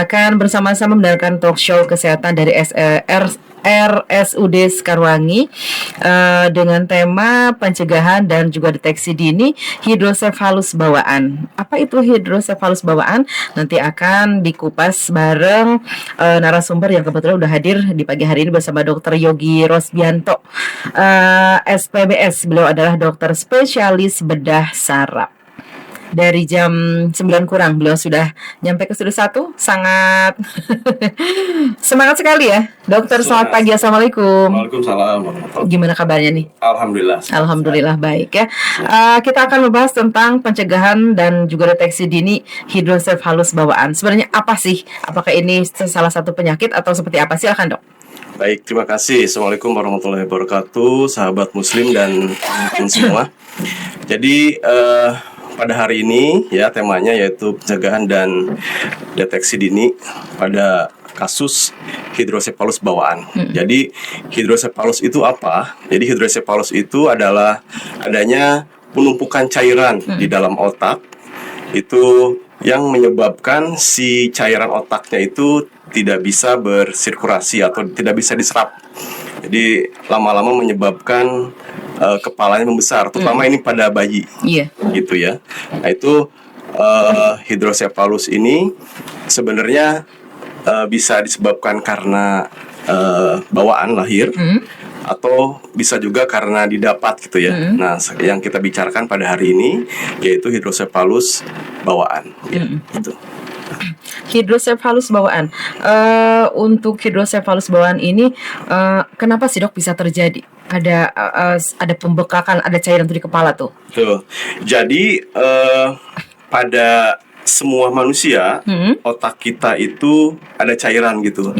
kita akan bersama-sama mendengarkan talk show kesehatan dari RSUD Sekarwangi dengan tema pencegahan dan juga deteksi dini hidrosefalus bawaan. Apa itu hidrosefalus bawaan? Nanti akan dikupas bareng narasumber yang kebetulan udah hadir di pagi hari ini bersama Dr. Yogi Rosbianto, SPBS. Beliau adalah dokter spesialis bedah saraf. Dari jam 9 kurang beliau sudah nyampe ke studio 1. Sangat semangat sekali ya dokter. Selamat pagi, assalamualaikum. Waalaikumsalam. Gimana kabarnya nih? Alhamdulillah baik ya. Kita akan membahas tentang pencegahan dan juga deteksi dini hidrosefalus bawaan. Sebenarnya apa sih? Apakah ini salah satu penyakit atau seperti apa? Silakan dok. Baik, terima kasih. Assalamualaikum warahmatullahi wabarakatuh, sahabat muslim dan teman semua. Jadi pada hari ini ya temanya yaitu pencegahan dan deteksi dini pada kasus hidrosefalus bawaan. Jadi hidrosefalus itu apa? Jadi hidrosefalus itu adalah adanya penumpukan cairan di dalam otak itu yang menyebabkan si cairan otaknya itu tidak bisa bersirkulasi atau tidak bisa diserap. Jadi lama-lama menyebabkan kepalanya membesar, terutama ini pada bayi, gitu ya. Nah itu hidrosefalus ini sebenarnya bisa disebabkan karena bawaan lahir, atau bisa juga karena didapat gitu ya. Nah yang kita bicarakan pada hari ini yaitu hidrosefalus bawaan, gitu. Hidrosefalus bawaan. Untuk hidrosefalus bawaan ini, kenapa sih dok bisa terjadi? Ada pembekakan, ada cairan tuh di kepala tuh. Tuh. Jadi pada semua manusia otak kita itu ada cairan gitu.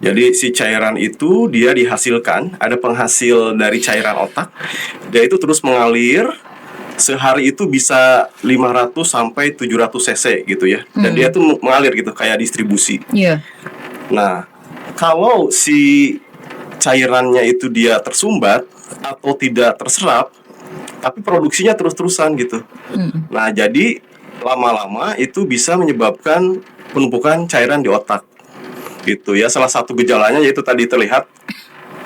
Jadi si cairan itu dia dihasilkan, ada penghasil dari cairan otak. Dia itu terus mengalir. Sehari itu bisa 500 sampai 700 cc gitu ya. Dan dia tuh mengalir gitu kayak distribusi. Nah, kalau si cairannya itu dia tersumbat atau tidak terserap, tapi produksinya terus-terusan gitu. Nah, jadi lama-lama itu bisa menyebabkan penumpukan cairan di otak. Gitu ya. Salah satu gejalanya yaitu tadi terlihat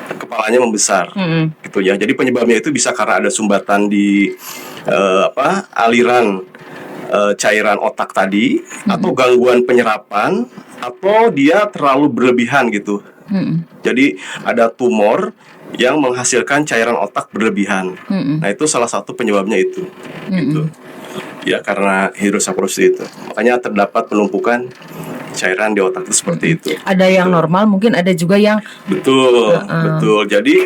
kepalanya membesar, gitu ya. Jadi penyebabnya itu bisa karena ada sumbatan di aliran cairan otak tadi, atau gangguan penyerapan, atau dia terlalu berlebihan gitu. Jadi ada tumor yang menghasilkan cairan otak berlebihan. Nah itu salah satu penyebabnya itu, gitu. Ya karena hidrosefalus itu, makanya terdapat penumpukan cairan di otak itu seperti itu. Ada yang normal, mungkin ada juga yang betul. Jadi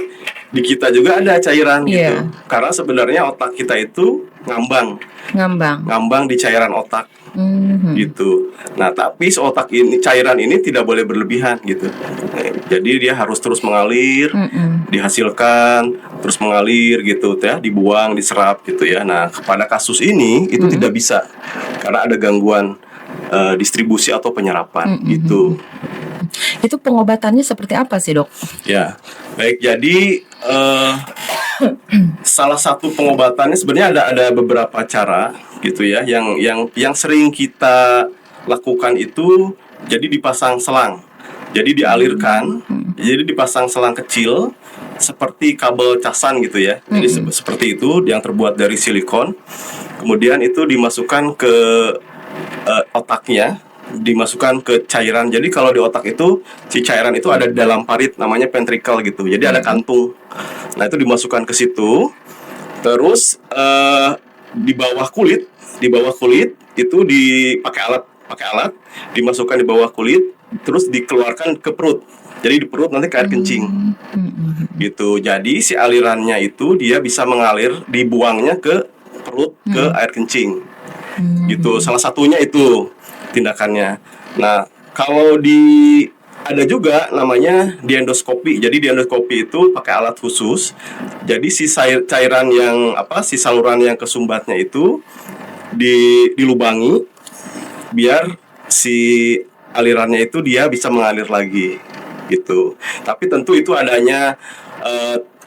di kita juga ada cairan gitu. Karena sebenarnya otak kita itu ngambang di cairan otak. Gitu. Nah, tapi otak ini, cairan ini tidak boleh berlebihan gitu. Jadi dia harus terus mengalir, dihasilkan, terus mengalir gitu ya, dibuang, diserap gitu ya. Nah, pada kasus ini itu tidak bisa karena ada gangguan distribusi atau penyerapan gitu. Itu pengobatannya seperti apa sih dok? Ya, baik. Jadi salah satu pengobatannya sebenarnya ada beberapa cara gitu ya. Yang sering kita lakukan itu jadi dipasang selang. Jadi dialirkan, jadi dipasang selang kecil seperti kabel casan gitu ya. Jadi seperti itu yang terbuat dari silikon. Kemudian itu dimasukkan ke otaknya, dimasukkan ke cairan. Jadi kalau di otak itu si cairan itu ada di dalam parit, namanya ventricle gitu. Jadi ada kantung. Nah itu dimasukkan ke situ. Terus di bawah kulit itu dipakai alat, dimasukkan di bawah kulit, terus dikeluarkan ke perut. Jadi di perut nanti ke air kencing. Gitu. Jadi si alirannya itu dia bisa mengalir, dibuangnya ke perut, ke air kencing. Gitu. Salah satunya itu tindakannya. Nah, kalau ada juga namanya diendoskopi. Jadi diendoskopi itu pakai alat khusus. Jadi si cairan si saluran yang kesumbatnya itu dilubangi biar si alirannya itu dia bisa mengalir lagi gitu. Tapi tentu itu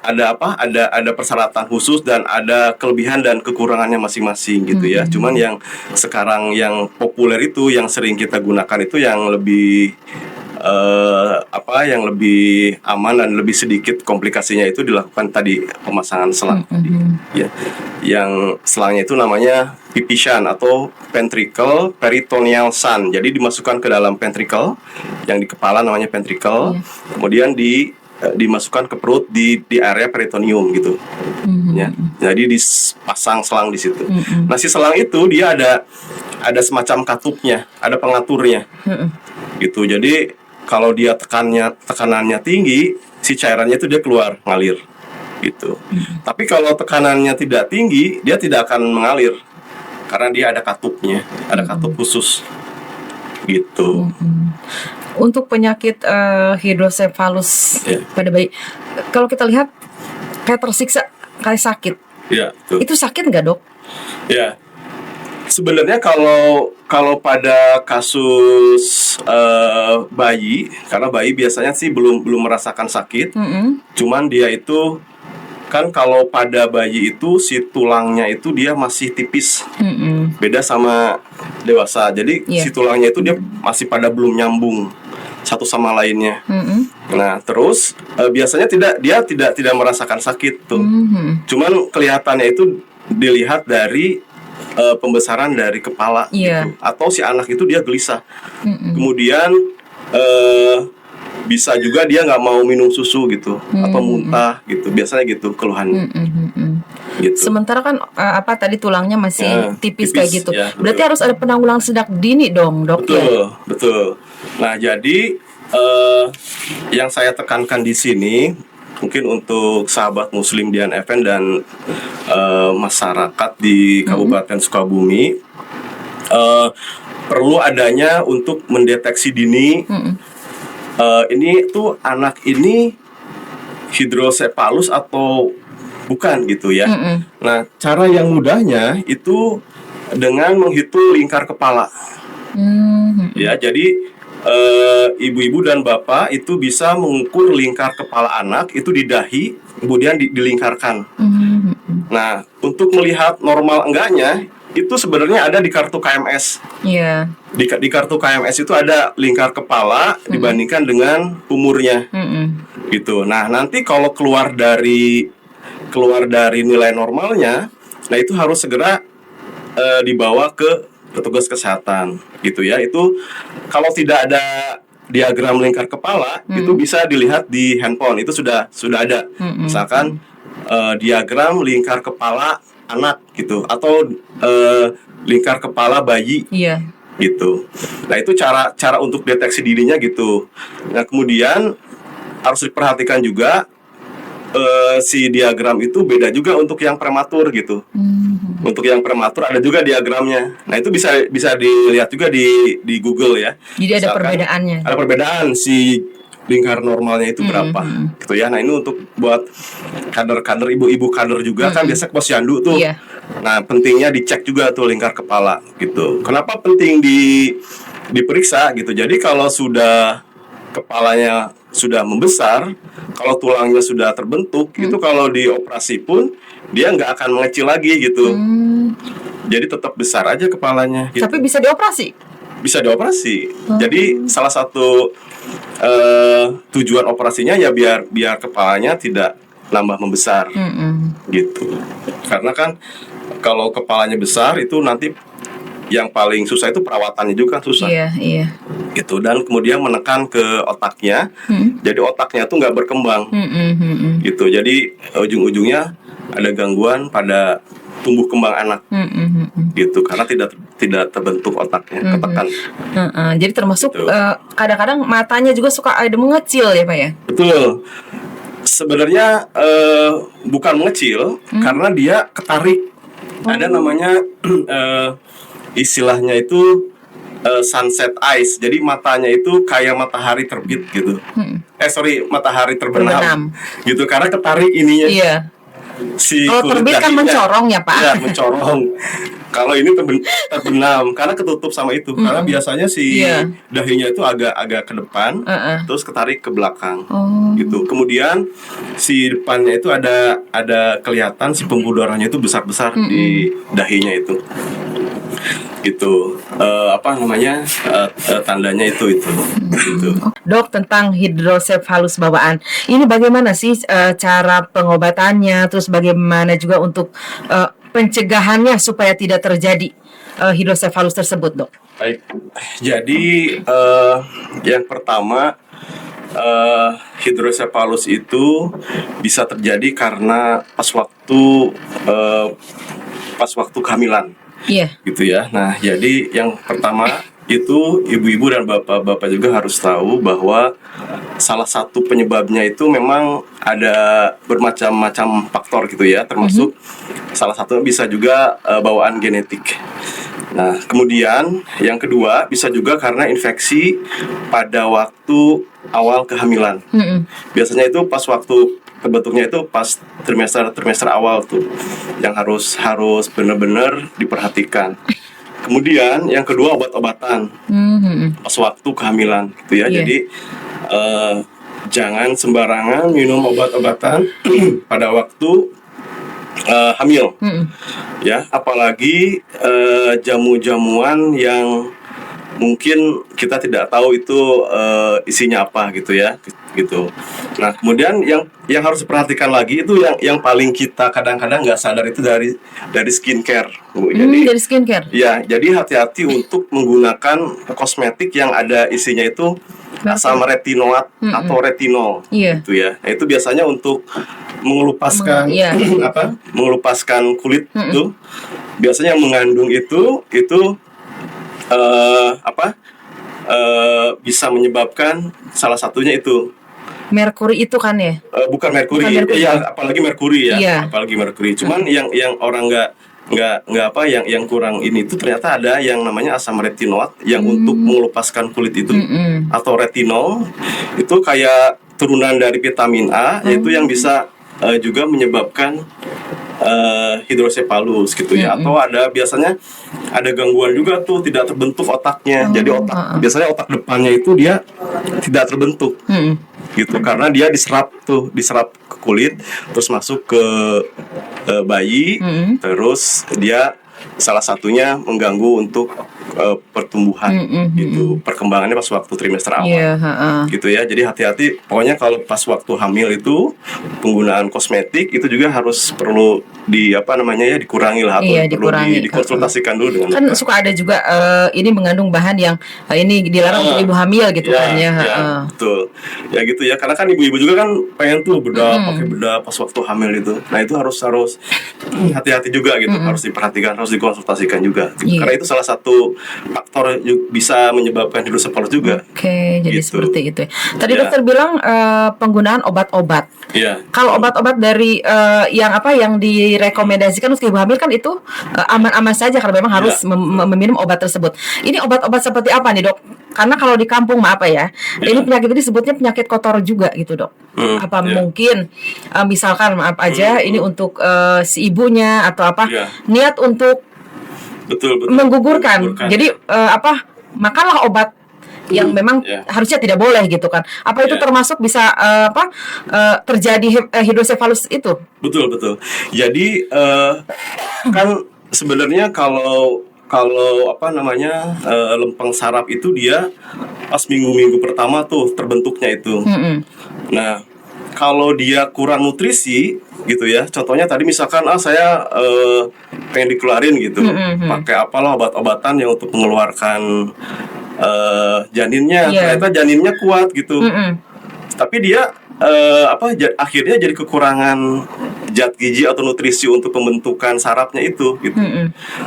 ada apa? Ada persyaratan khusus dan ada kelebihan dan kekurangannya masing-masing gitu ya. Cuman yang sekarang yang populer itu yang sering kita gunakan itu yang lebih yang lebih aman dan lebih sedikit komplikasinya itu dilakukan tadi pemasangan selang tadi ya. Yang selangnya itu namanya pipi shunt atau ventricle peritoneal shunt. Jadi dimasukkan ke dalam ventricle yang di kepala namanya ventricle, kemudian dimasukkan ke perut di area peritoneum gitu. Ya. Jadi dipasang selang di situ. Nah, si selang itu dia ada semacam katupnya, ada pengaturnya. Gitu. Jadi kalau dia tekanannya tinggi, si cairannya itu dia keluar ngalir gitu. Tapi kalau tekanannya tidak tinggi, dia tidak akan mengalir karena dia ada katupnya, ada katup khusus gitu. Untuk penyakit hidrosefalus pada bayi, kalau kita lihat kayak tersiksa, kayak sakit. Ya, betul. Itu sakit nggak, Dok? Ya. Sebenarnya kalau pada kasus bayi, karena bayi biasanya sih belum merasakan sakit, cuman dia itu kan kalau pada bayi itu si tulangnya itu dia masih tipis, beda sama dewasa. Jadi si tulangnya itu dia masih pada belum nyambung satu sama lainnya. Nah, terus biasanya dia tidak merasakan sakit tuh. Cuman kelihatannya itu dilihat dari pembesaran dari kepala gitu. Atau si anak itu dia gelisah. Kemudian bisa juga dia nggak mau minum susu gitu, atau muntah gitu. Biasanya gitu keluhannya. Gitu. Sementara kan tadi tulangnya masih tipis kayak gitu. Ya, berarti harus ada penanggulangan sejak dini dong, Dok. Betul. Nah, jadi yang saya tekankan di sini mungkin untuk sahabat Muslim Dian FM dan masyarakat di Kabupaten Sukabumi, perlu adanya untuk mendeteksi dini. Ini tuh anak ini hidrosefalus atau bukan gitu ya. Nah, cara yang mudahnya itu dengan menghitung lingkar kepala. Ya, jadi ibu-ibu dan bapak itu bisa mengukur lingkar kepala anak itu di dahi, kemudian dilingkarkan. Nah, untuk melihat normal enggaknya itu sebenarnya ada di kartu KMS. Di kartu KMS itu ada lingkar kepala dibandingkan dengan umurnya. Gitu. Nah, nanti kalau keluar dari nilai normalnya, nah itu harus segera dibawa ke petugas kesehatan gitu ya. Itu kalau tidak ada diagram lingkar kepala itu bisa dilihat di handphone, itu sudah ada. Misalkan diagram lingkar kepala anak gitu, atau lingkar kepala bayi gitu. Nah, itu cara untuk deteksi dininya gitu. Nah, kemudian harus diperhatikan juga si diagram itu beda juga untuk yang prematur gitu. Untuk yang prematur ada juga diagramnya. Nah, itu bisa dilihat juga di Google ya. Jadi ada perbedaannya. Ada perbedaan si lingkar normalnya itu berapa gitu ya. Nah, ini untuk buat kader-kader, ibu-ibu kader juga kan biasa ke posyandu tuh. Nah, pentingnya dicek juga tuh lingkar kepala gitu. Kenapa penting diperiksa gitu. Jadi kalau sudah kepalanya sudah membesar, kalau tulangnya sudah terbentuk, itu kalau dioperasi pun dia nggak akan mengecil lagi gitu. Jadi tetap besar aja kepalanya. Gitu. Tapi bisa dioperasi? Bisa dioperasi. Jadi salah satu tujuan operasinya ya biar kepalanya tidak nambah membesar, gitu. Karena kan kalau kepalanya besar itu nanti yang paling susah itu perawatannya juga susah. Iya. Gitu, dan kemudian menekan ke otaknya, jadi otaknya tuh nggak berkembang. Gitu, jadi ujung-ujungnya ada gangguan pada tumbuh kembang anak. Gitu, karena tidak terbentuk otaknya, ketekan. Jadi termasuk kadang-kadang matanya juga suka ada mengecil ya, Pak ya? Betul. Sebenarnya bukan mengecil, karena dia ketarik. Ada namanya istilahnya itu sunset eyes. Jadi matanya itu kayak matahari terbit gitu. Matahari terbenam. Gitu, karena ketarik ininya. si Kalau kulit terbit kan dahinya. mencorong ya, Pak? Ya, mencorong. Kalau ini terbenam karena ketutup sama itu. Karena biasanya si Iya. dahinya itu agak ke depan, terus ketarik ke belakang. Oh. Gitu. Kemudian si depannya itu ada kelihatan si pembuluh darahnya itu besar-besar di dahinya itu. Gitu. Tandanya itu. Gitu. Dok, tentang hidrosefalus bawaan, ini bagaimana sih cara pengobatannya, terus bagaimana juga untuk pencegahannya supaya tidak terjadi hidrosefalus tersebut, Dok? Baik. Jadi yang pertama, hidrosefalus itu bisa terjadi karena pas waktu kehamilan. Iya. Gitu ya. Nah, jadi yang pertama itu ibu-ibu dan bapak-bapak juga harus tahu bahwa salah satu penyebabnya itu memang ada bermacam-macam faktor gitu ya, termasuk salah satunya bisa juga bawaan genetik. Nah, kemudian yang kedua bisa juga karena infeksi pada waktu awal kehamilan. Biasanya itu pas waktu terbentuknya itu pas trimester awal tuh yang harus benar-benar diperhatikan. Kemudian yang kedua obat-obatan pas waktu kehamilan gitu ya. Iya. Jadi jangan sembarangan minum obat-obatan pada waktu hamil. Ya, apalagi jamu-jamuan yang mungkin kita tidak tahu itu isinya apa gitu ya, gitu. Nah, kemudian yang harus diperhatikan lagi itu yang paling kita kadang-kadang nggak sadar itu dari skincare, Bu. Jadi Dari skincare. ya, jadi hati-hati untuk menggunakan kosmetik yang ada isinya itu asam retinoat atau retinol, Iya. gitu ya. Nah, itu biasanya untuk mengelupaskan Iya. mengelupaskan kulit tuh. Biasanya yang mengandung itu bisa menyebabkan salah satunya itu Merkuri itu kan ya? bukan merkuri, Bukan merkuri. ya apalagi merkuri ya, Iya. apalagi merkuri. Cuman yang orang yang kurang ini itu ternyata ada yang namanya asam retinoat yang untuk mengelupaskan kulit itu atau retinol itu kayak turunan dari vitamin A yaitu yang bisa juga menyebabkan hidrosefalus gitu ya. Atau biasanya ada gangguan juga tuh tidak terbentuk otaknya. Jadi biasanya otak depannya itu dia tidak terbentuk gitu karena dia diserap ke kulit terus masuk ke bayi terus dia salah satunya mengganggu untuk pertumbuhan gitu, perkembangannya pas waktu trimester awal. Iya, Gitu ya. Jadi hati-hati pokoknya kalau pas waktu hamil itu penggunaan kosmetik itu juga harus perlu dikurangi lah atau Iya, perlu dikurangi. dikonsultasikan dulu dengan Kan dokter. suka ada juga ini mengandung bahan yang ini dilarang untuk ibu hamil gitu kan ya. Betul. Ya gitu ya. Karena kan ibu-ibu juga kan pengen tuh pakai bedah pas waktu hamil itu. Nah, itu harus hati-hati juga gitu. Harus diperhatikan, harus dikonsultasikan juga. Gitu. Iya. Karena itu salah satu faktor bisa menyebabkan hidrosefalus juga. Oke, jadi Gitu. seperti itu. Tadi Ya. dokter bilang penggunaan obat-obat. Iya. Kalau obat-obat dari yang direkomendasikan untuk ibu hamil kan itu aman-aman saja karena memang harus meminum obat tersebut. Ini obat-obat seperti apa nih, Dok? Karena kalau di kampung ini penyakit ini disebutnya penyakit kotor juga gitu, Dok. Apa mungkin misalkan maaf aja ini untuk si ibunya atau apa niat untuk Betul. menggugurkan. Jadi makanlah obat yang memang harusnya tidak boleh gitu kan. Apa itu termasuk bisa terjadi hidrosefalus itu? Betul. Jadi kan sebenarnya kalau lempeng saraf itu dia pas minggu-minggu pertama tuh terbentuknya itu. Nah, kalau dia kurang nutrisi gitu ya, contohnya tadi misalkan saya pengen dikeluarin gitu, pakai apalah obat-obatan yang untuk mengeluarkan janinnya, ternyata janinnya kuat gitu, tapi dia akhirnya jadi kekurangan zat gizi atau nutrisi untuk pembentukan sarafnya itu gitu.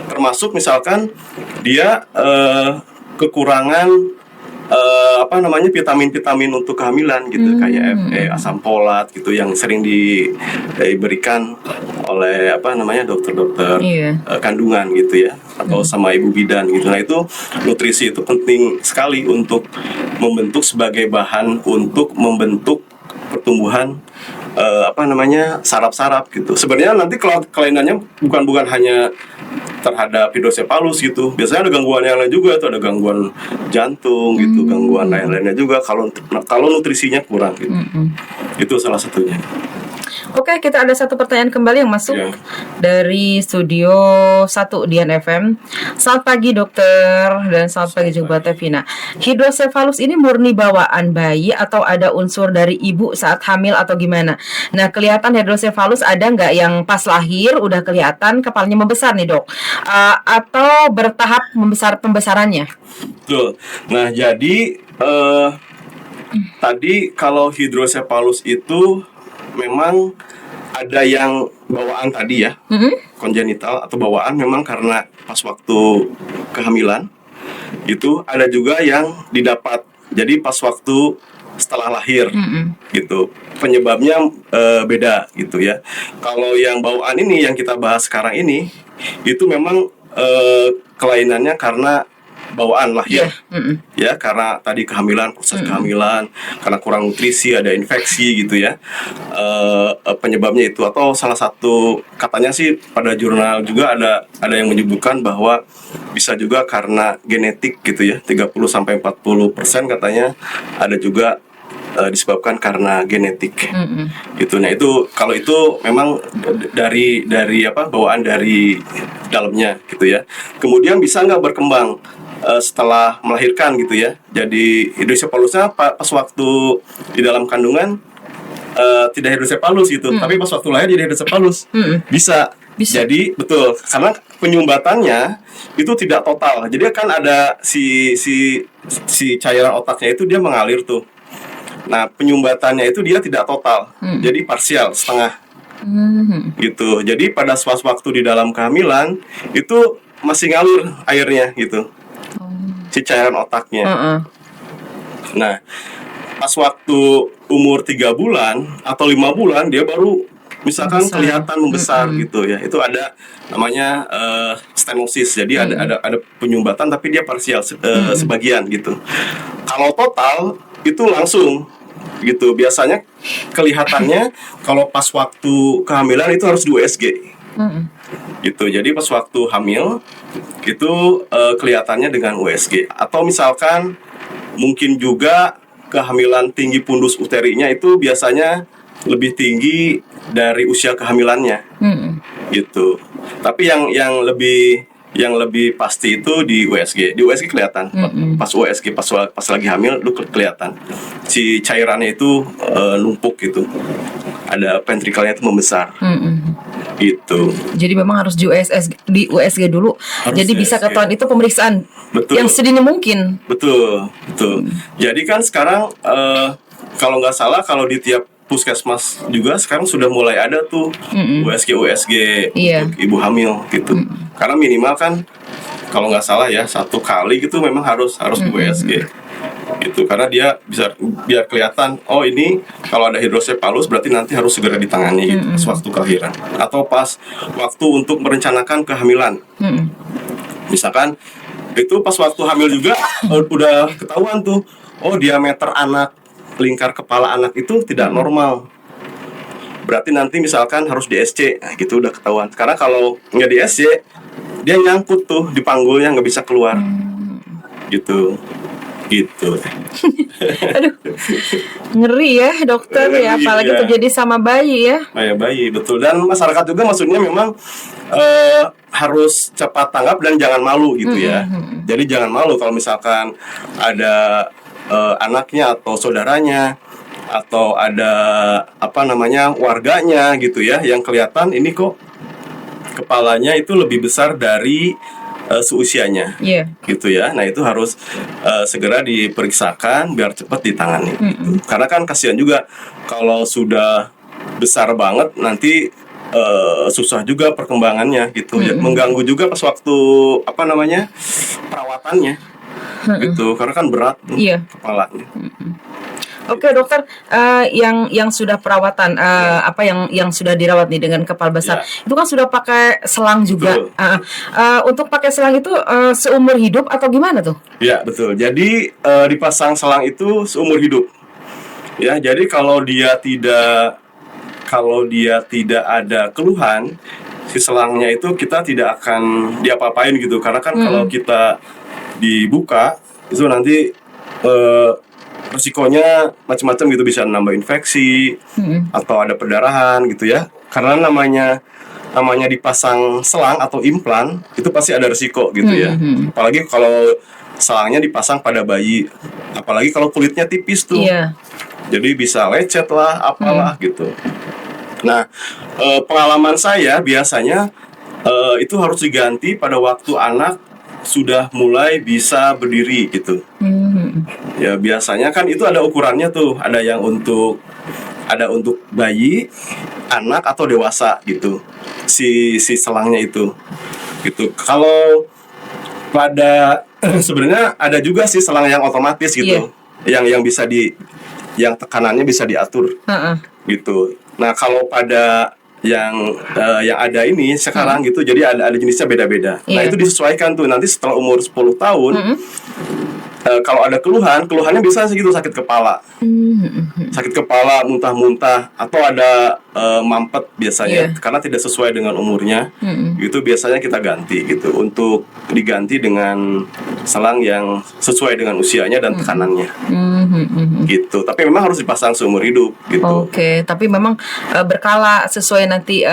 Termasuk misalkan dia kekurangan vitamin untuk kehamilan gitu, kayak Fe, asam folat gitu yang sering diberikan oleh dokter-dokter kandungan gitu ya, atau sama ibu bidan gitu. Nah, itu nutrisi itu penting sekali untuk membentuk sebagai bahan untuk membentuk pertumbuhan saraf-saraf gitu. Sebenarnya nanti kalau kelainannya bukan hanya terhadap hidrosefalus gitu. Biasanya ada gangguan yang lain juga, tuh ada gangguan jantung gitu, gangguan lain-lainnya juga kalau nutrisinya kurang gitu. Itu salah satunya. Oke, kita ada satu pertanyaan kembali yang masuk Ya. dari studio 1 Dian FM. Selamat pagi dokter, dan selamat pagi juga buat Tevina. Hidrosefalus ini murni bawaan bayi atau ada unsur dari ibu saat hamil atau gimana? Nah, kelihatan hidrosefalus ada nggak yang pas lahir udah kelihatan kepalanya membesar nih dok? Atau bertahap pembesarannya? Betul. Nah, jadi tadi kalau hidrosefalus itu memang ada yang bawaan tadi ya, kongenital atau bawaan memang karena pas waktu kehamilan. Itu ada juga yang didapat jadi pas waktu setelah lahir gitu. Penyebabnya beda gitu ya. Kalau yang bawaan ini yang kita bahas sekarang ini itu memang kelainannya karena bawaan lahir ya, karena tadi kehamilan, proses kehamilan, karena kurang nutrisi, ada infeksi gitu ya, penyebabnya itu. Atau salah satu katanya sih pada jurnal juga ada yang menyebutkan bahwa bisa juga karena genetik gitu ya, 30-40% katanya ada juga disebabkan karena genetik gitu. Nah itu kalau itu memang dari bawaan dari dalamnya gitu ya. Kemudian bisa nggak berkembang setelah melahirkan gitu ya. Jadi hidrosefalusnya pas waktu di dalam kandungan tidak hidrosefalus gitu, tapi pas waktu lahir jadi hidrosefalus. Bisa. Jadi betul, karena penyumbatannya itu tidak total. Jadi kan ada si cairan otaknya itu dia mengalir tuh. Nah, penyumbatannya itu dia tidak total. Jadi parsial, setengah. Gitu. Jadi pada waktu di dalam kehamilan itu masih ngalir airnya gitu. Si cairan otaknya. Nah, pas waktu umur 3 bulan atau 5 bulan dia baru misalkan kelihatan membesar gitu ya. Itu ada namanya stenosis. Jadi ada penyumbatan tapi dia parsial, sebagian gitu. Kalau total itu langsung gitu. Biasanya kelihatannya kalau pas waktu kehamilan itu harus di USG. Gitu. Jadi pas waktu hamil itu kelihatannya dengan USG. Atau misalkan mungkin juga kehamilan tinggi pundus uterinya itu biasanya lebih tinggi dari usia kehamilannya. Gitu. Tapi yang lebih pasti itu di USG. Di USG kelihatan. Pas USG pas lagi hamil itu kelihatan. Si cairannya itu numpuk gitu. Ada ventrikelnya itu membesar. Gitu. Jadi memang harus di USG dulu. Harus jadi bisa USG. ketahuan itu pemeriksaan yang sedini mungkin. Betul. Jadi kan sekarang kalau nggak salah kalau di tiap puskesmas juga sekarang sudah mulai ada tuh USG Iya. untuk ibu hamil gitu. Karena minimal kan kalau nggak salah ya 1 kali gitu memang harus di USG gitu. Karena dia bisa biar kelihatan oh ini kalau ada hidrosefalus berarti nanti harus segera ditangani gitu pas waktu kelahiran atau pas waktu untuk merencanakan kehamilan. Misalkan itu pas waktu hamil juga udah ketahuan tuh oh diameter anak, lingkar kepala anak itu tidak normal. Berarti nanti misalkan harus di SC, nah gitu udah ketahuan. Karena kalau nggak di SC, dia nyangkut tuh di panggulnya nggak bisa keluar. Gitu. Aduh, ngeri ya dokter ya, apalagi Iya. terjadi sama bayi ya. Bayi, betul. Dan masyarakat juga maksudnya memang harus cepat tanggap dan jangan malu gitu ya. Jadi jangan malu kalau misalkan ada anaknya atau saudaranya atau ada warganya gitu ya yang kelihatan ini kok kepalanya itu lebih besar dari seusianya. Gitu ya. Nah, itu harus segera diperiksakan biar cepat ditangani gitu. Karena kan kasihan juga kalau sudah besar banget nanti susah juga perkembangannya gitu ya. Mengganggu juga pas waktu perawatannya. Gitu. Karena kan berat kepalanya. Oke dokter, yang sudah perawatan, yang sudah dirawat nih dengan kepala besar, itu kan sudah pakai selang juga. Untuk pakai selang itu seumur hidup atau gimana tuh? Ya betul. Jadi dipasang selang itu seumur hidup. Ya, jadi kalau dia tidak kalau dia tidak ada keluhan, si selangnya itu kita tidak akan diapa-apain gitu. Karena kan kalau kita dibuka itu nanti resikonya macam-macam gitu, bisa nambah infeksi atau ada perdarahan gitu ya. Karena namanya dipasang selang atau implan itu pasti ada resiko gitu ya. Apalagi kalau selangnya dipasang pada bayi, apalagi kalau kulitnya tipis tuh. Iya. Jadi bisa lecet lah, apalah gitu. Nah, pengalaman saya biasanya itu harus diganti pada waktu anak sudah mulai bisa berdiri gitu. Ya biasanya kan itu ada ukurannya tuh, ada untuk bayi, anak atau dewasa gitu. Si selangnya itu. Gitu. Kalau pada sebenarnya ada juga sih selang yang otomatis gitu. Yang bisa yang tekanannya bisa diatur. Gitu. Nah, kalau pada yang ada ini sekarang gitu, jadi ada jenisnya beda-beda. Nah, itu disesuaikan tuh nanti setelah umur 10 tahun. Kalau ada keluhannya bisa segitu, sakit kepala, muntah-muntah, atau ada mampet biasanya, karena tidak sesuai dengan umurnya, itu biasanya kita ganti gitu, untuk diganti dengan selang yang sesuai dengan usianya dan tekanannya, gitu. Tapi memang harus dipasang seumur hidup gitu. Oke, tapi memang berkala sesuai nanti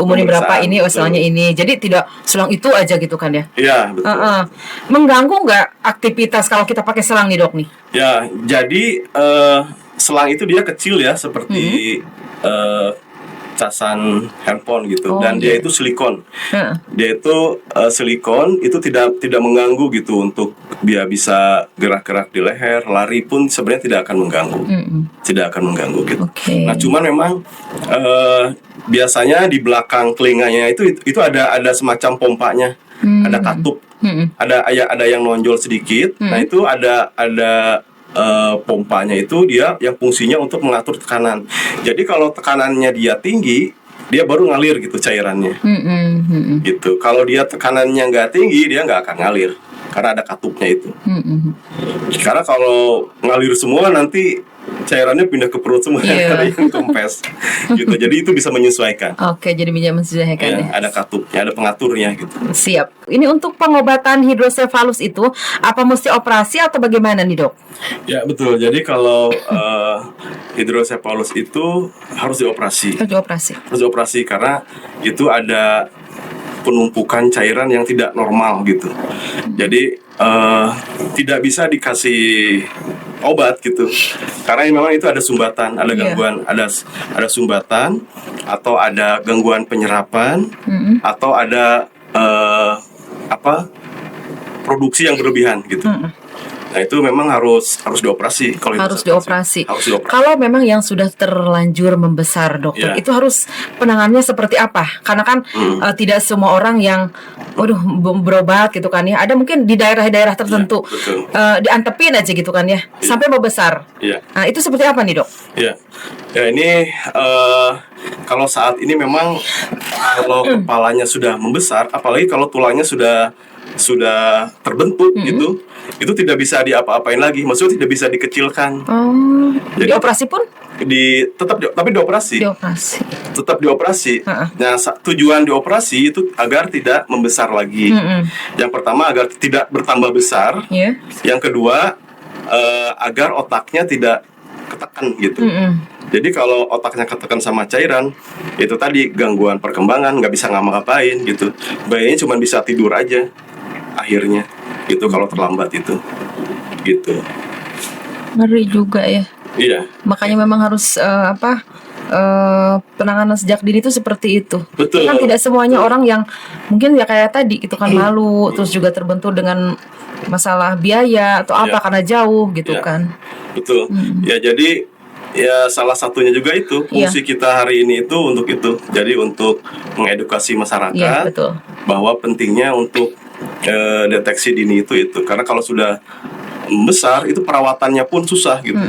umurnya berapa ini, selangnya ini. Jadi tidak selang itu aja gitu kan ya? Iya, betul. Mengganggu nggak aktivitas kalau kita pakai selang nih, Dok nih? Ya, jadi selang itu dia kecil ya, seperti casan handphone gitu, dan dia itu silikon. Dia itu silikon itu tidak mengganggu gitu, untuk dia bisa gerak-gerak di leher, lari pun sebenarnya tidak akan mengganggu, tidak akan mengganggu gitu. Nah, cuman memang biasanya di belakang telinganya itu ada semacam pompanya, ada katup, ada yang nonjol sedikit. Nah, itu ada pompanya itu dia yang fungsinya untuk mengatur tekanan. Jadi kalau tekanannya dia tinggi, dia baru ngalir gitu cairannya. Gitu. Kalau dia tekanannya nggak tinggi, dia nggak akan ngalir karena ada katupnya itu. Karena kalau ngalir semua nanti cairannya pindah ke perut semua, karena yang kempes gitu. Jadi itu bisa menyesuaikan. Oke, jadi bisa menyesuaikan ya. Ada katupnya, ada pengaturnya gitu. Siap. Ini untuk pengobatan hidrosefalus itu apa mesti operasi atau bagaimana nih, Dok? Ya, betul. Jadi kalau hidrosefalus itu harus dioperasi. Harus dioperasi karena itu ada penumpukan cairan yang tidak normal gitu. Jadi tidak bisa dikasih obat gitu, karena memang itu ada sumbatan, ada gangguan, ada sumbatan, atau ada gangguan penyerapan, atau ada produksi yang berlebihan gitu. Nah, itu memang harus dioperasi. Harus dioperasi. Kalau memang yang sudah terlanjur membesar, dokter, itu harus penanganannya seperti apa? Karena kan tidak semua orang yang berobat gitu kan ya. Ada mungkin di daerah-daerah tertentu diantepin aja gitu kan ya, sampai membesar. Nah, itu seperti apa nih, Dok? Ya ini kalau saat ini memang kalau kepalanya sudah membesar, apalagi kalau tulangnya sudah terbentuk gitu, itu tidak bisa diapa-apain lagi, maksudnya tidak bisa dikecilkan. Jadi dioperasi pun? Tapi dioperasi. Tetap dioperasi. Nah, tujuan dioperasi itu agar tidak membesar lagi. Yang pertama agar tidak bertambah besar. Yang kedua agar otaknya tidak ketekan gitu. Jadi kalau otaknya ketekan sama cairan, itu tadi gangguan perkembangan, nggak bisa ngapa-ngapain gitu. Bayinya cuma bisa tidur aja akhirnya itu kalau terlambat itu gitu. Ngeri juga ya. Iya. Makanya memang harus penanganan sejak dini itu seperti itu. Betul. Kan tidak semuanya orang yang mungkin ya kayak tadi itu kan malu, terus juga terbentur dengan masalah biaya atau apa karena jauh gitu kan. Betul. Ya, jadi ya salah satunya juga itu fungsi kita hari ini itu untuk itu. Jadi untuk mengedukasi masyarakat bahwa pentingnya untuk deteksi dini itu karena kalau sudah besar itu perawatannya pun susah gitu.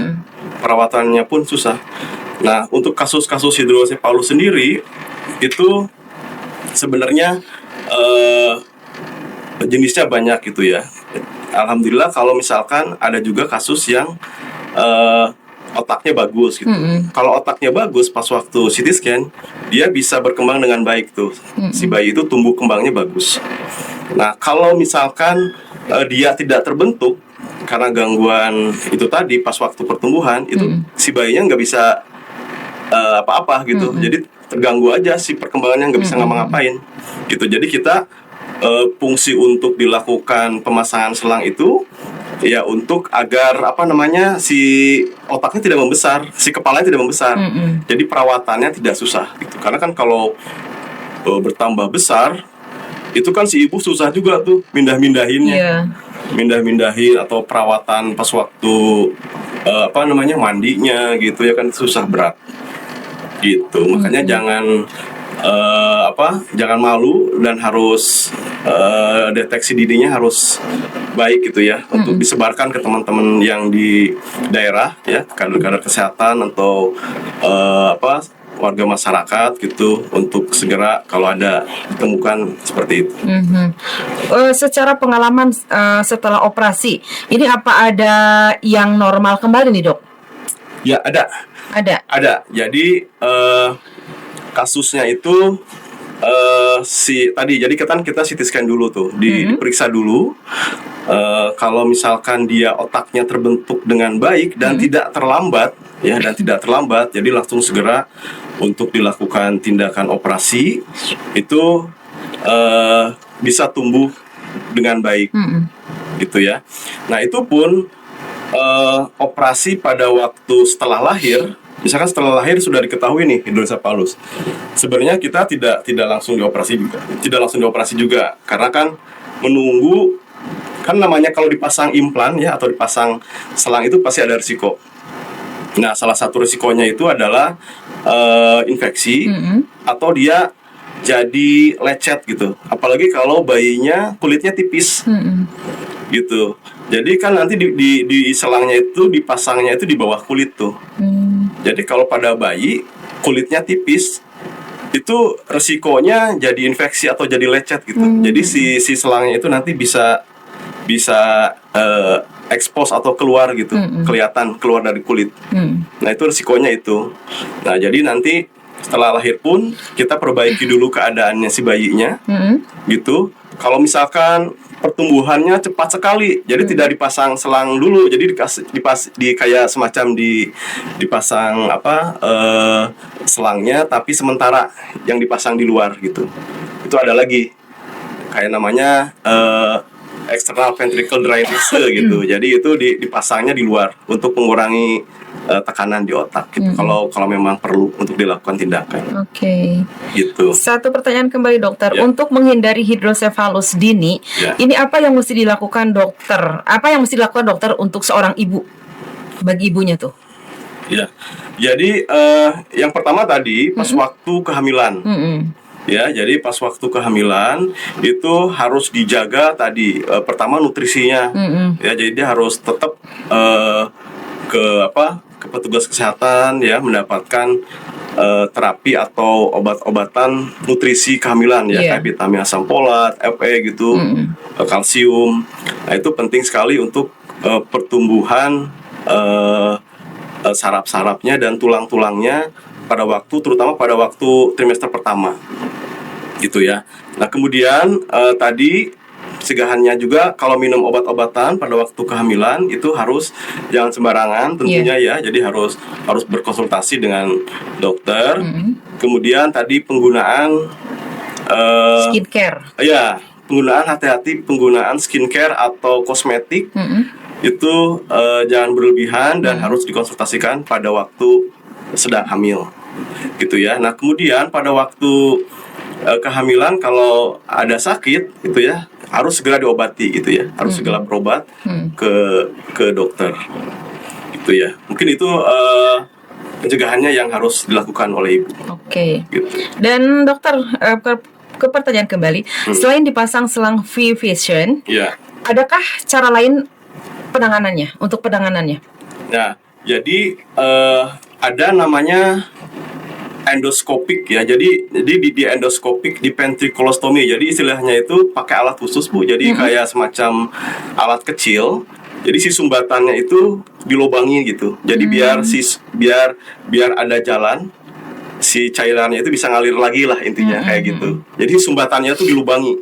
Perawatannya pun susah. Nah, untuk kasus-kasus hidrosefalus sendiri itu sebenarnya jenisnya banyak gitu ya. Alhamdulillah kalau misalkan ada juga kasus yang otaknya bagus gitu. Kalau otaknya bagus pas waktu CT scan, dia bisa berkembang dengan baik tuh. Si bayi itu tumbuh kembangnya bagus. Nah, kalau misalkan dia tidak terbentuk karena gangguan itu tadi pas waktu pertumbuhan, itu si bayinya nggak bisa apa-apa gitu. Jadi terganggu aja si perkembangannya, nggak bisa ngapa-ngapain gitu. Jadi kita fungsi untuk dilakukan pemasangan selang itu ya untuk agar si otaknya tidak membesar, si kepalanya tidak membesar. Jadi perawatannya tidak susah gitu. Karena kan kalau bertambah besar itu kan si ibu susah juga tuh mindahinnya. Mindahin atau perawatan pas waktu mandinya gitu ya kan, susah, berat gitu. Makanya jangan malu dan harus deteksi dininya harus baik gitu ya, untuk disebarkan ke teman-teman yang di daerah ya, kader-kader kesehatan atau warga masyarakat gitu, untuk segera kalau ada ditemukan seperti itu. Secara pengalaman setelah operasi, ini apa ada yang normal kembali nih, Dok? Ya, ada. Jadi kasusnya itu jadi kita CT scan dulu tuh, diperiksa dulu. Kalau misalkan dia otaknya terbentuk dengan baik dan tidak terlambat, jadi langsung segera untuk dilakukan tindakan operasi, itu bisa tumbuh dengan baik, gitu ya. Nah, itu pun operasi pada waktu setelah lahir. Misalkan setelah lahir sudah diketahui nih hidrocephalus, sebenarnya kita tidak langsung dioperasi juga, karena kan menunggu, kan namanya kalau dipasang implan ya atau dipasang selang itu pasti ada risiko. Nah, salah satu risikonya itu adalah infeksi atau dia jadi lecet gitu, apalagi kalau bayinya kulitnya tipis gitu. Jadi kan nanti di selangnya itu dipasangnya itu di bawah kulit tuh. Jadi kalau pada bayi kulitnya tipis, itu resikonya jadi infeksi atau jadi lecet gitu. Jadi si selangnya itu nanti bisa expose atau keluar gitu, kelihatan keluar dari kulit. Nah, itu risikonya itu. Nah, jadi nanti setelah lahir pun kita perbaiki dulu keadaannya si bayinya, gitu. Kalau misalkan pertumbuhannya cepat sekali, jadi tidak dipasang selang dulu, jadi kayak semacam dipasang selangnya, tapi sementara yang dipasang di luar gitu. Itu ada lagi kayak namanya external ventricle dryness gitu. Jadi itu dipasangnya di luar untuk mengurangi tekanan di otak gitu. Kalau memang perlu untuk dilakukan tindakan. Oke. Gitu. Satu pertanyaan kembali, dokter. Untuk menghindari hidrosefalus dini, ini apa yang mesti dilakukan dokter? Apa yang mesti dilakukan dokter untuk seorang ibu, bagi ibunya tuh? Ya. Jadi yang pertama tadi pas waktu kehamilan. Ya, jadi pas waktu kehamilan itu harus dijaga tadi pertama nutrisinya. Ya, jadi dia harus tetap ke petugas kesehatan ya, mendapatkan terapi atau obat-obatan nutrisi kehamilan ya, kayak vitamin asam folat, Fe gitu, kalsium. Nah, itu penting sekali untuk pertumbuhan saraf-sarafnya dan tulang-tulangnya terutama pada waktu trimester pertama gitu ya. Nah, kemudian tadi pencegahannya juga, kalau minum obat-obatan pada waktu kehamilan itu harus jangan sembarangan tentunya ya. Jadi harus berkonsultasi dengan dokter. Kemudian tadi penggunaan skincare. Ya, hati-hati penggunaan skincare atau kosmetik. Itu jangan berlebihan dan harus dikonsultasikan pada waktu sedang hamil gitu ya. Nah, kemudian pada waktu kehamilan kalau ada sakit gitu ya, harus segera diobati gitu ya, harus segera berobat ke dokter gitu ya. Mungkin itu pencegahannya yang harus dilakukan oleh ibu. Oke. Gitu. Dan dokter, ke pertanyaan kembali, selain dipasang selang V-Vision, adakah cara lain untuk penanganannya? Nah, jadi ada namanya endoskopik ya. Jadi di endoskopik, di ventriculostomy. Jadi istilahnya itu pakai alat khusus, Bu. Jadi kayak semacam alat kecil. Jadi si sumbatannya itu dilubangi gitu. Jadi biar ada jalan, si cairannya itu bisa ngalir lagi lah intinya kayak gitu. Jadi sumbatannya tuh dilubangi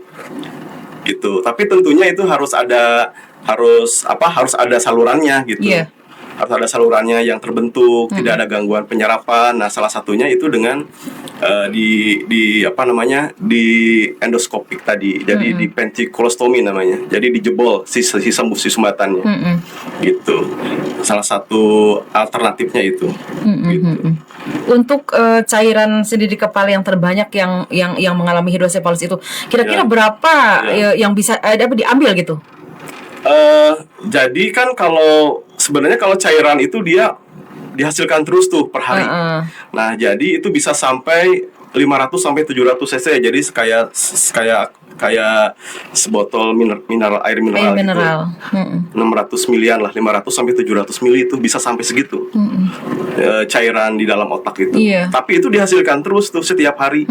gitu. Tapi tentunya itu harus ada salurannya gitu. Iya. Harus ada salurannya yang terbentuk, tidak ada gangguan penyerapan. Nah, salah satunya itu dengan di di endoskopik tadi. Jadi di ventriculostomy namanya. Jadi dijebol si sumbatannya. Gitu. Salah satu alternatifnya itu. Gitu. Untuk cairan sendi di kepala yang terbanyak yang mengalami hidrosefalus itu, kira-kira berapa yang bisa diambil gitu? Jadi kan sebenarnya kalau cairan itu dia dihasilkan terus tuh per hari. Nah, jadi itu bisa sampai 500 sampai 700 cc. Jadi kayak sebotol air mineral gitu. 600 milian lah, 500 sampai 700 mili itu bisa sampai segitu. Cairan di dalam otak itu. Tapi itu dihasilkan terus tuh setiap hari.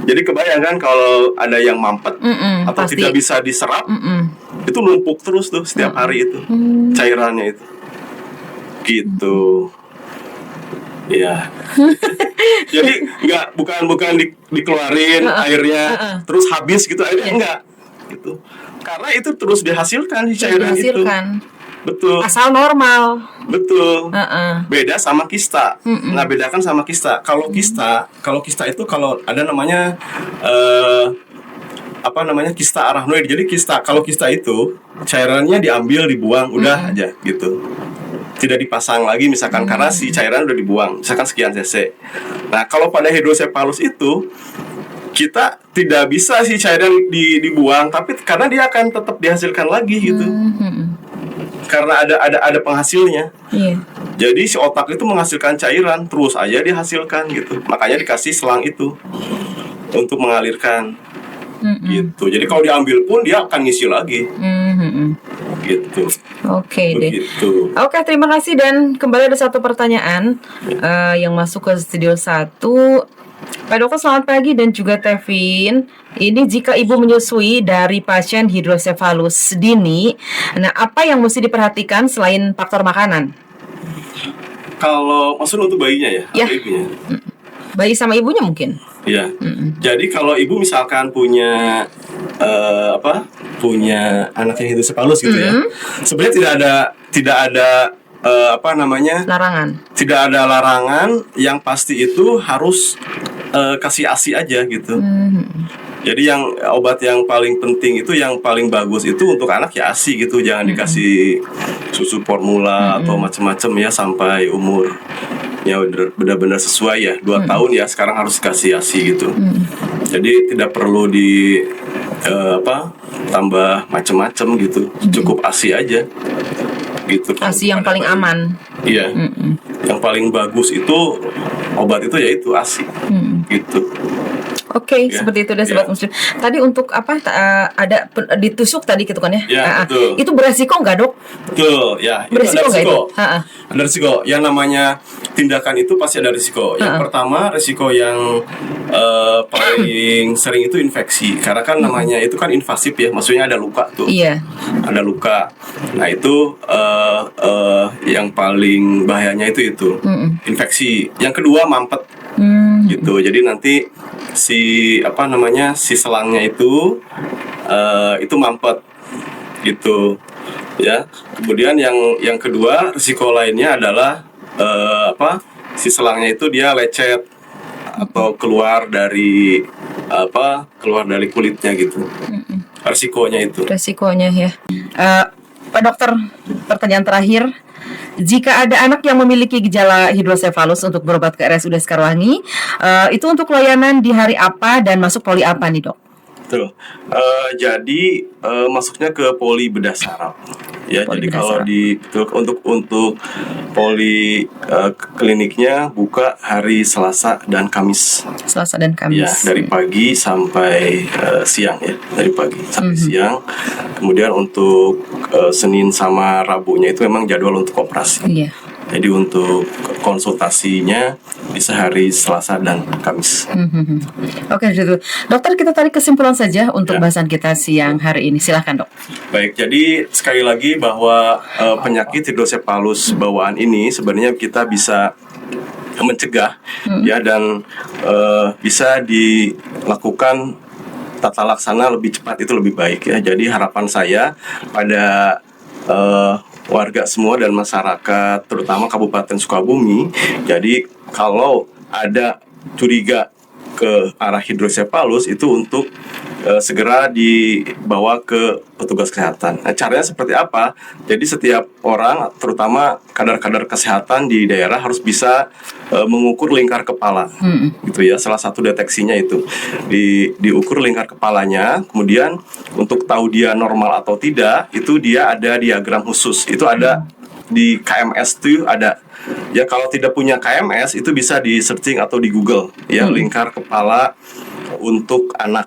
Jadi kebayangkan kalau ada yang mampet atau pasti tidak bisa diserap, itu numpuk terus tuh setiap hari itu cairannya itu. Gitu. Ya. Jadi bukan dikeluarin airnya terus habis gitu, airnya enggak gitu. Karena itu terus dihasilkan si cairan itu. Betul. Asal normal. Betul. Beda sama kista. Nah, bedakan sama kista. Kalau kista itu kalau ada namanya kista arachnoid. Jadi kalau kista itu cairannya diambil, dibuang, udah aja gitu. Tidak dipasang lagi misalkan karena si cairan udah dibuang, misalkan sekian cc. Nah, kalau pada hidrosefalus itu kita tidak bisa si cairan dibuang, tapi karena dia akan tetap dihasilkan lagi gitu. Karena ada penghasilnya. Jadi si otak itu menghasilkan cairan terus aja dihasilkan gitu. Makanya dikasih selang itu untuk mengalirkan. Gitu. Jadi kalau diambil pun dia akan ngisi lagi. Gitu. Oke deh. Oke, terima kasih. Dan kembali ada satu pertanyaan yang masuk ke studio 1. Pak Dokter, selamat pagi dan juga Tevin. Ini jika ibu menyusui dari pasien hidrosefalus dini, nah apa yang mesti diperhatikan selain faktor makanan? Kalau maksud untuk bayinya ya? Atau ibunya? Bayi sama ibunya mungkin. Iya. Jadi kalau ibu misalkan punya anak yang hidrosefalus gitu ya, sebenarnya tidak ada larangan. Tidak ada larangan, yang pasti itu harus kasih ASI aja gitu. Jadi obat yang paling penting itu, yang paling bagus itu untuk anak ya ASI gitu, jangan dikasih susu formula atau macam-macam ya sampai umur ya benar-benar sesuai ya 2 tahun ya sekarang harus kasih ASI gitu. Jadi tidak perlu tambah macam-macam gitu, cukup ASI aja gitu. ASI yang paling aman. Iya. Yang paling bagus itu obat itu yaitu ASI gitu. Oke, seperti itu deh sobat muslim. Tadi untuk ada ditusuk tadi gitu kan ya? Betul. Itu beresiko nggak, Dok? Betul, ya. Beresiko nggak itu? Ada risiko. Yang namanya tindakan itu pasti ada risiko. Yang pertama, risiko yang paling sering itu infeksi. Karena kan namanya itu kan invasif ya, maksudnya ada luka tuh. Iya. Ada luka. Nah, itu yang paling bahayanya itu infeksi. Yang kedua, mampet. Gitu. Jadi nanti si selangnya itu mampet gitu ya. Kemudian yang kedua risiko lainnya adalah si selangnya itu dia lecet atau keluar dari kulitnya gitu. Resikonya ya. Pak Dokter, pertanyaan terakhir. Jika ada anak yang memiliki gejala hidrosefalus untuk berobat ke RSUD Sekarwangi, itu untuk layanan di hari apa dan masuk poli apa nih, Dok? Betul. Jadi masuknya ke poli bedah saraf. Ya, jadi kalau untuk poli kliniknya buka hari Selasa dan Kamis. Selasa dan Kamis. Ya, dari pagi sampai siang ya, dari pagi sampai siang. Kemudian untuk Senin sama Rabunya itu memang jadwal untuk operasi. Iya. Jadi untuk konsultasinya bisa hari Selasa dan Kamis. Oke, gitu. Dokter, kita tarik kesimpulan saja untuk Ya. bahasan kita siang hari ini. Silahkan, Dok. Baik, jadi sekali lagi bahwa penyakit hidrosefalus bawaan ini sebenarnya kita bisa mencegah ya, dan bisa dilakukan tata laksana lebih cepat, itu lebih baik ya. Jadi harapan saya pada warga semua dan masyarakat terutama Kabupaten Sukabumi, jadi kalau ada curiga ke arah hidrosefalus itu untuk segera dibawa ke petugas kesehatan. Nah, caranya seperti apa? Jadi setiap orang, terutama kadar-kadar kesehatan di daerah, harus bisa mengukur lingkar kepala, gitu ya. Salah satu deteksinya itu diukur lingkar kepalanya. Kemudian untuk tahu dia normal atau tidak, itu dia ada diagram khusus. Itu ada di KMS itu ada. Ya, kalau tidak punya KMS itu bisa di searching atau di Google ya, lingkar kepala untuk anak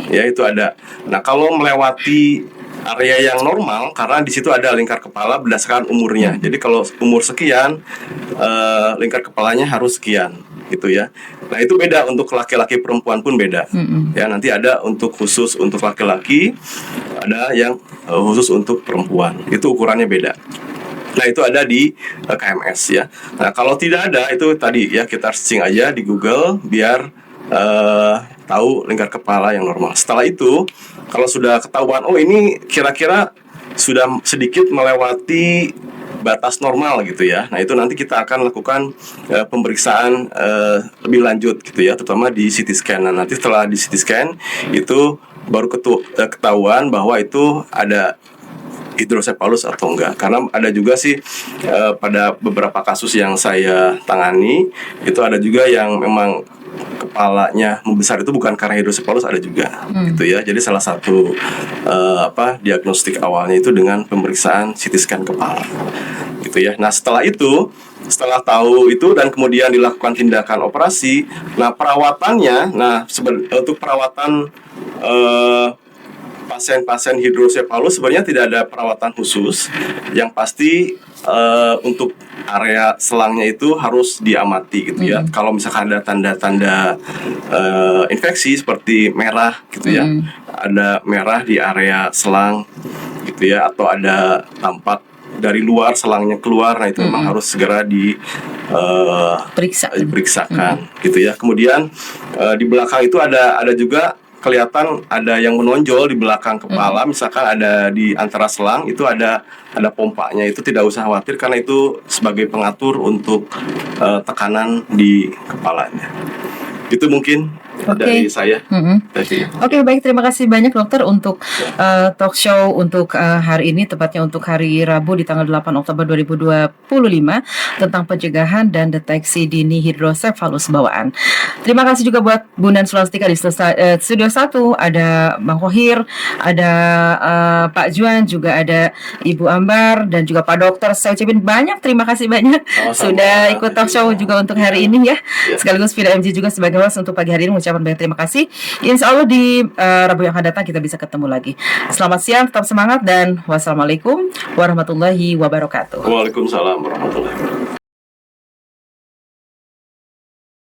ya, itu ada. Nah, kalau melewati area yang normal, karena di situ ada lingkar kepala berdasarkan umurnya. Jadi kalau umur sekian, lingkar kepalanya harus sekian, gitu ya. Nah, itu beda untuk laki-laki, perempuan pun beda. Ya, nanti ada untuk khusus untuk laki-laki, ada yang khusus untuk perempuan. Itu ukurannya beda. Nah, itu ada di KMS ya. Nah, kalau tidak ada, itu tadi ya, kita searching aja di Google biar tahu lingkar kepala yang normal. Setelah itu, kalau sudah ketahuan, oh ini kira-kira sudah sedikit melewati batas normal gitu ya. Nah, itu nanti kita akan lakukan pemeriksaan lebih lanjut gitu ya, terutama di CT scan. Nah, nanti setelah di CT scan itu baru ketahuan bahwa itu ada hidrosefalus atau enggak. Karena ada juga sih pada beberapa kasus yang saya tangani, itu ada juga yang memang kepalanya membesar itu bukan karena hidrosefalus, ada juga gitu ya. Jadi salah satu diagnostik awalnya itu dengan pemeriksaan CT scan kepala gitu ya. Nah, setelah tahu itu dan kemudian dilakukan tindakan operasi, nah perawatannya, untuk perawatan pasien-pasien hidrosefalus sebenarnya tidak ada perawatan khusus. Yang pasti untuk area selangnya itu harus diamati gitu ya. Kalau misalkan ada tanda-tanda infeksi seperti merah gitu ya, ada merah di area selang gitu ya, atau ada tampak dari luar selangnya keluar, nah itu memang harus segera diperiksakan gitu ya. Kemudian di belakang itu ada juga kelihatan ada yang menonjol di belakang kepala, misalkan ada di antara selang itu ada pompanya, itu tidak usah khawatir karena itu sebagai pengatur untuk tekanan di kepalanya. Itu mungkin dari saya. Oke, baik, terima kasih banyak dokter untuk talk show untuk hari ini, tepatnya untuk hari Rabu di tanggal 8 Oktober 2025 tentang pencegahan dan deteksi dini hidrosefalus bawaan. Terima kasih juga buat Bunda Sulastika di Studio 1, ada Bang Khohir, ada Pak Juan, juga ada Ibu Ambar, dan juga Pak Dokter. Saya ucapin banyak terima kasih banyak sudah ikut talk show juga untuk hari ini ya. Sekaligus Vida MJ juga sebagai host untuk pagi hari ini mengucapkan banyak terima kasih. Insya Allah di Rabu yang akan datang kita bisa ketemu lagi. Selamat siang, tetap semangat, dan wassalamualaikum warahmatullahi wabarakatuh. Waalaikumsalam warahmatullahi wabarakatuh.